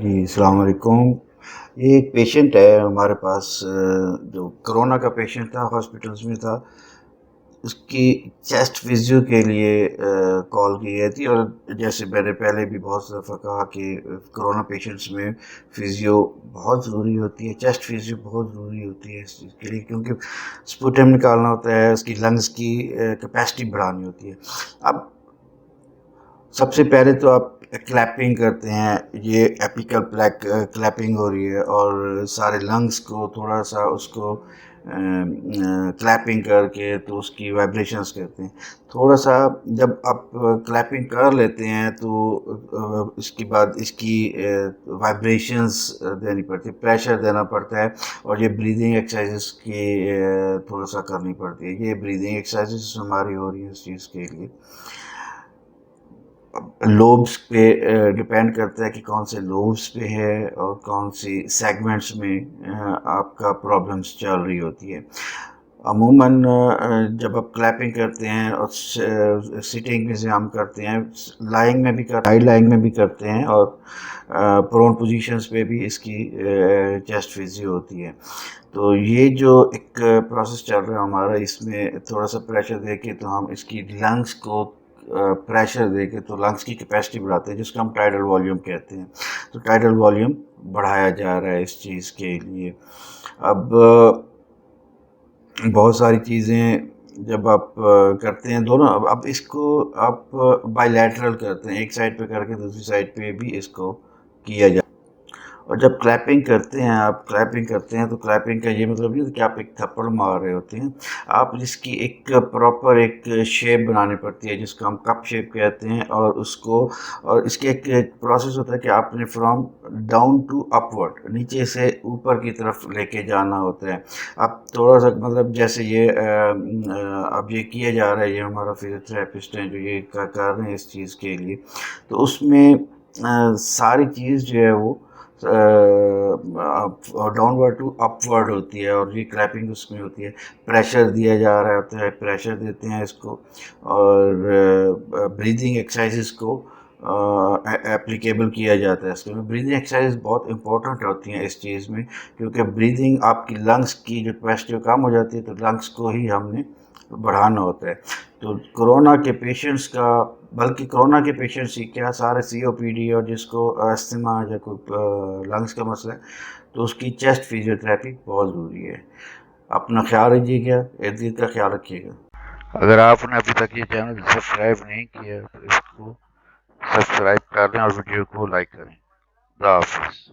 جی السلام علیکم. یہ ایک پیشنٹ ہے ہمارے پاس جو کرونا کا پیشنٹ تھا، ہاسپٹلس میں تھا. اس کی چیسٹ فزیو کے لیے کال کی گئی تھی، اور جیسے میں نے پہلے بھی بہت دفعہ کہا کہ کرونا پیشنٹس میں فزیو بہت ضروری ہوتی ہے. چیسٹ فزیو بہت ضروری ہوتی ہے اس چیز کے لیے، کیونکہ سپوٹم نکالنا ہوتا ہے، اس کی لنگس کی کیپیسٹی بڑھانی ہوتی ہے. اب سب سے پہلے تو آپ کلیپنگ کرتے ہیں، یہ ایپیکل کلیپنگ ہو رہی ہے، اور سارے لنگس کو تھوڑا سا اس کو کلیپنگ کر کے تو اس کی وائبریشنز کرتے ہیں. تھوڑا سا جب آپ کلیپنگ کر لیتے ہیں تو اس کے بعد اس کی وائبریشنز دینی پڑتی ہے، پریشر دینا پڑتا ہے، اور یہ بریدنگ ایکسرسائزز کی تھوڑا سا کرنی پڑتی ہے. یہ بریدنگ ایکسرسائزز ہماری ہو رہی ہیں اس چیز کے لیے. لوبس پہ ڈپینڈ کرتا ہے کہ کون سے لوبس پہ ہے اور کون سی سیگمنٹس میں آپ کا پرابلمس چل رہی ہوتی ہے. عموماً جب آپ کلیپنگ کرتے ہیں اور سٹنگ میں سے ہم کرتے ہیں، لائنگ میں بھی ہائی لائنگ میں بھی کرتے ہیں، اور پرون پوزیشنز پہ بھی اس کی چیسٹ فزیو ہوتی ہے. تو یہ جو ایک پروسیس چل رہا ہے ہمارا، اس میں تھوڑا سا پریشر دے کے تو ہم اس کی لنگس کو پریشر دے کے تو لنگس کی کیپیسٹی بڑھاتے ہیں، جس کو ہم ٹائیڈل والیوم کہتے ہیں. تو ٹائیڈل والیوم بڑھایا جا رہا ہے اس چیز کے لیے. اب بہت ساری چیزیں جب آپ کرتے ہیں دونوں، اب اس کو آپ بائی لیٹرل کرتے ہیں، ایک سائڈ پہ کر کے دوسری سائڈ پہ بھی اس کو کیا جائے. اور جب کلیپنگ کرتے ہیں، آپ کلیپنگ کرتے ہیں تو کلیپنگ کا یہ مطلب نہیں کہ آپ ایک تھپڑ مار رہے ہوتے ہیں. آپ اس کی ایک پراپر ایک شیپ بنانی پڑتی ہے، جس کو ہم کپ شیپ کہتے ہیں، اور اس کو اور اس کے ایک پروسیس ہوتا ہے کہ آپ نے from down to up word, نیچے سے اوپر کی طرف لے کے جانا ہوتا ہے. اب تھوڑا سا مطلب جیسے یہ اب یہ کیا جا رہا ہے، یہ ہمارا فزیوتھراپسٹ ہیں جو یہ کر رہے ہیں اس چیز کے لیے، تو اس میں ساری چیز جو ہے وہ down word to up word ہوتی ہے، اور یہ کلیپنگ اس میں ہوتی ہے. پریشر دیا جا رہا ہوتا ہے، پریشر دیتے ہیں اس کو، اور بریدنگ ایکسرسائزز کو اپلیکیبل کیا جاتا ہے. اس کے بریدنگ ایکسرسائز بہت امپورٹنٹ ہوتی ہیں اس چیز میں، کیونکہ بریدنگ آپ کی لنگس کی جو کیپیسٹی کم ہو جاتی ہے، تو لنگس کو ہی ہم نے بڑھانا ہوتا ہے. تو کرونا کے پیشنٹس کا، بلکہ کرونا کے پیشنٹس ہی کیا، سارے سی او پی ڈی اور جس کو استھما یا کوئی لنگس کا مسئلہ ہے، تو اس کی چیسٹ فزیوتھراپی بہت ضروری ہے. اپنا خیال رکھیے گا، ارد گرد کا خیال رکھیے گا. اگر آپ نے ابھی تک یہ چینل سبسکرائب نہیں کیا تو اس کو سبسکرائب کر دیں اور ویڈیو کو لائک کریں. اللہ حافظ.